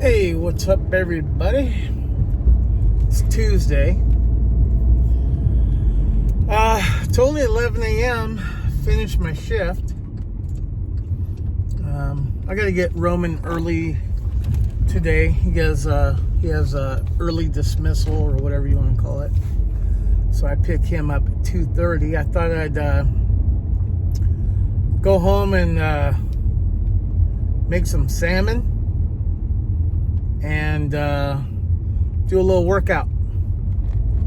Hey, what's up, everybody? It's Tuesday. It's only 11 a.m. Finished my shift. I gotta get Roman early today. He has early dismissal or whatever you want to call it. So I pick him up at 2:30. I thought I'd go home and make some salmon and do a little workout,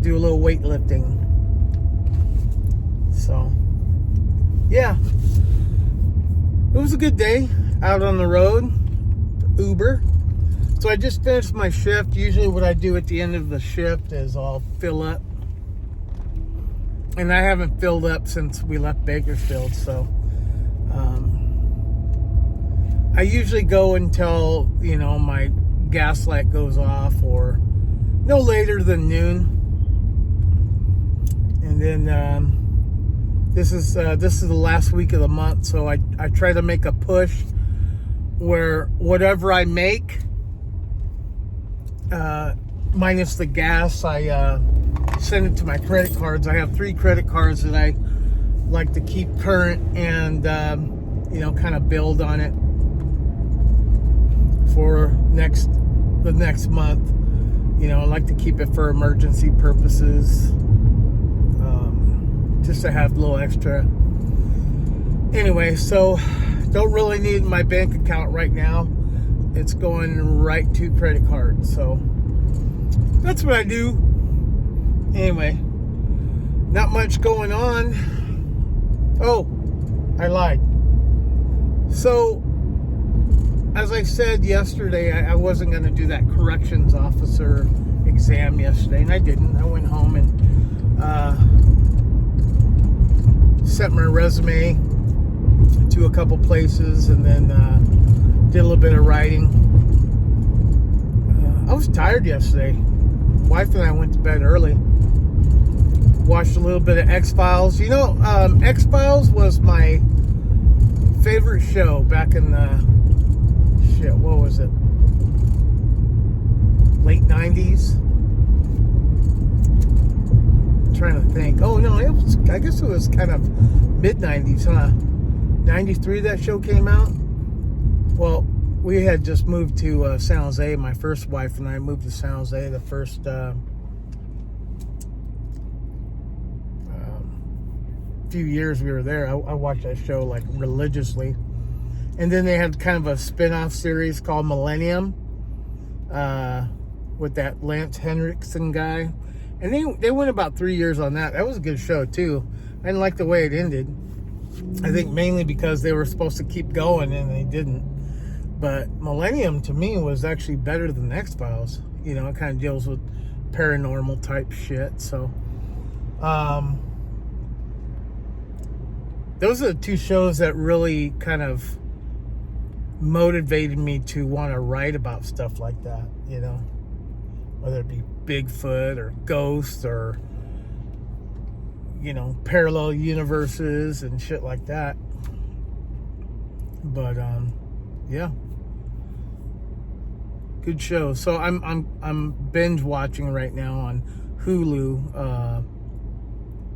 do a little weightlifting. So yeah, it was a good day out on the road, Uber. So I just finished my shift. Usually what I do at the end of the shift is I'll fill up, and I haven't filled up since we left Bakersfield. So I usually go until my gas light goes off, or no later than noon. And then this is the last week of the month, so I try to make a push where whatever I make, minus the gas, I send it to my credit cards. I have 3 credit cards that I like to keep current and kind of build on it for the next month. I like to keep it for emergency purposes, just to have a little extra. Anyway, so don't really need my bank account right now. It's going right to credit cards. So that's what I do. Anyway, not much going on. Oh, I lied. So, as I said yesterday, I wasn't going to do that corrections officer exam yesterday, and I didn't. I went home and sent my resume to a couple places, and then did a little bit of writing. I was tired yesterday. Wife and I went to bed early. Watched a little bit of X-Files. X-Files was my favorite show back in the what was it? Late 90s? I'm trying to think. Oh no, I guess it was kind of mid 90s, huh? 93 that show came out. Well, we had just moved to San Jose. My first wife and I moved to San Jose the first few years we were there. I watched that show like religiously. And then they had kind of a spin-off series called Millennium with that Lance Henriksen guy. And they went about 3 years on that. That was a good show too. I didn't like the way it ended. I think mainly because they were supposed to keep going and they didn't. But Millennium to me was actually better than X-Files. It kind of deals with paranormal type shit. So those are the 2 shows that really kind of motivated me to want to write about stuff like that, whether it be Bigfoot or ghosts or parallel universes and shit like that. But yeah, good show. So I'm binge watching right now on Hulu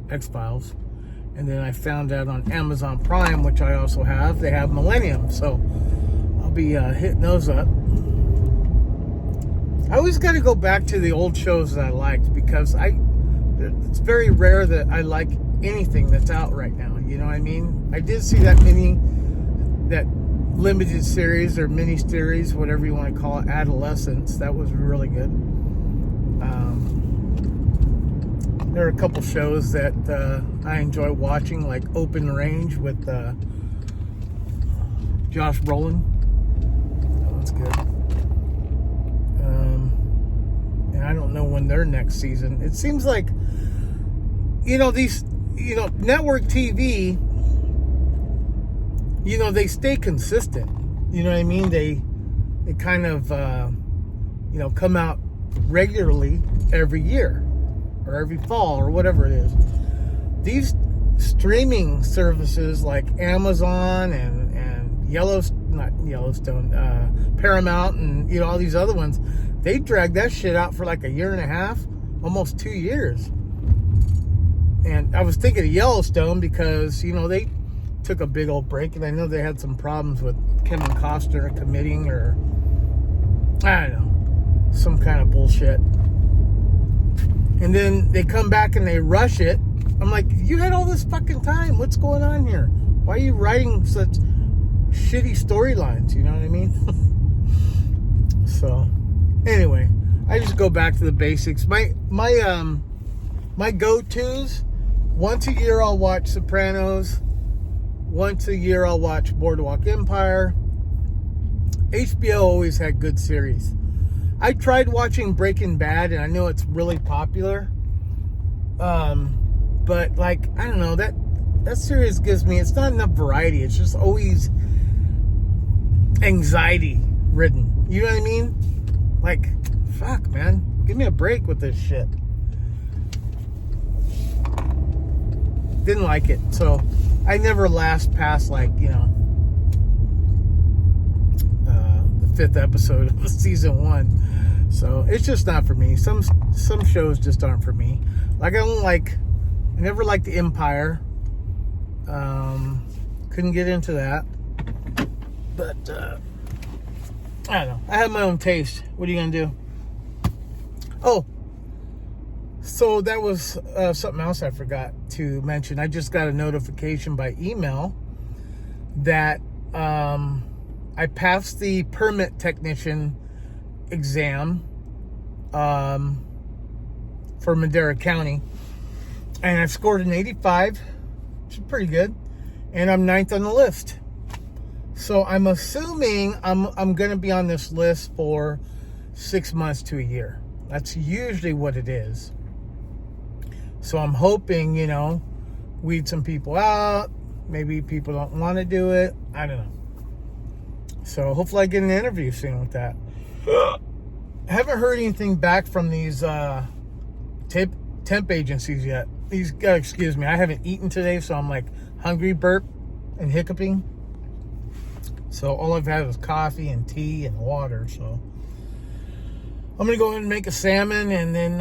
X-Files, and then I found out on Amazon Prime, which I also have, they have Millennium. So be hitting those up. I always got to go back to the old shows that I liked, because it's very rare that I like anything that's out right now. You know what I mean? I did see that limited series or mini series, whatever you want to call it, Adolescence. That was really good. There are a couple shows that I enjoy watching, like Open Range with Josh Brolin. That's good. And I don't know when their next season. It seems like these network TV, they stay consistent. You know what I mean? They kind of come out regularly every year or every fall or whatever it is. These streaming services like Amazon and not Yellowstone, Paramount, and all these other ones. They dragged that shit out for like a year and a half, almost 2 years. And I was thinking of Yellowstone because they took a big old break, and I know they had some problems with Kevin Costner committing, or I don't know, some kind of bullshit. And then they come back and they rush it. I'm like, you had all this fucking time. What's going on here? Why are you writing such shitty storylines? You know what I mean? So, anyway, I just go back to the basics. My go-tos. Once a year, I'll watch Sopranos. Once a year, I'll watch Boardwalk Empire. HBO always had good series. I tried watching Breaking Bad, and I know it's really popular. But I don't know, that series gives me, it's not enough variety. It's just always anxiety ridden. You know what I mean? Fuck, man. Give me a break with this shit. Didn't like it. So I never last past the 5th episode of season 1. So it's just not for me. Some shows just aren't for me. I never liked the Empire. Couldn't get into that. But I don't know. I have my own taste. What are you gonna do? Oh, so that was something else I forgot to mention. I just got a notification by email that I passed the permit technician exam for Madera County, and I've scored an 85, which is pretty good, and I'm 9th on the list. So I'm assuming I'm going to be on this list for 6 months to a year. That's usually what it is. So I'm hoping, weed some people out. Maybe people don't want to do it. I don't know. So hopefully I get an interview soon with that. I haven't heard anything back from these temp agencies yet. Excuse me, I haven't eaten today, so I'm hungry, burp, and hiccuping. So all I've had is coffee and tea and water. So I'm gonna go ahead and make a salmon, and then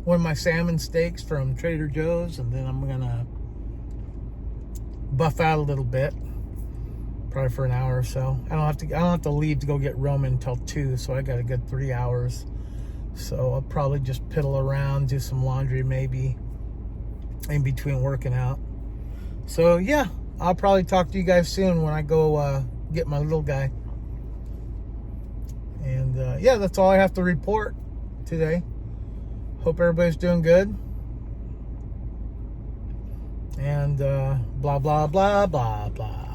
one of my salmon steaks from Trader Joe's, and then I'm gonna buff out a little bit, probably for an hour or so. I don't have to leave to go get Roman until 2, so I got a good 3 hours. So I'll probably just piddle around, do some laundry maybe in between working out. So yeah, I'll probably talk to you guys soon when I go get my little guy. And yeah, that's all I have to report today. Hope everybody's doing good. And blah, blah, blah, blah, blah.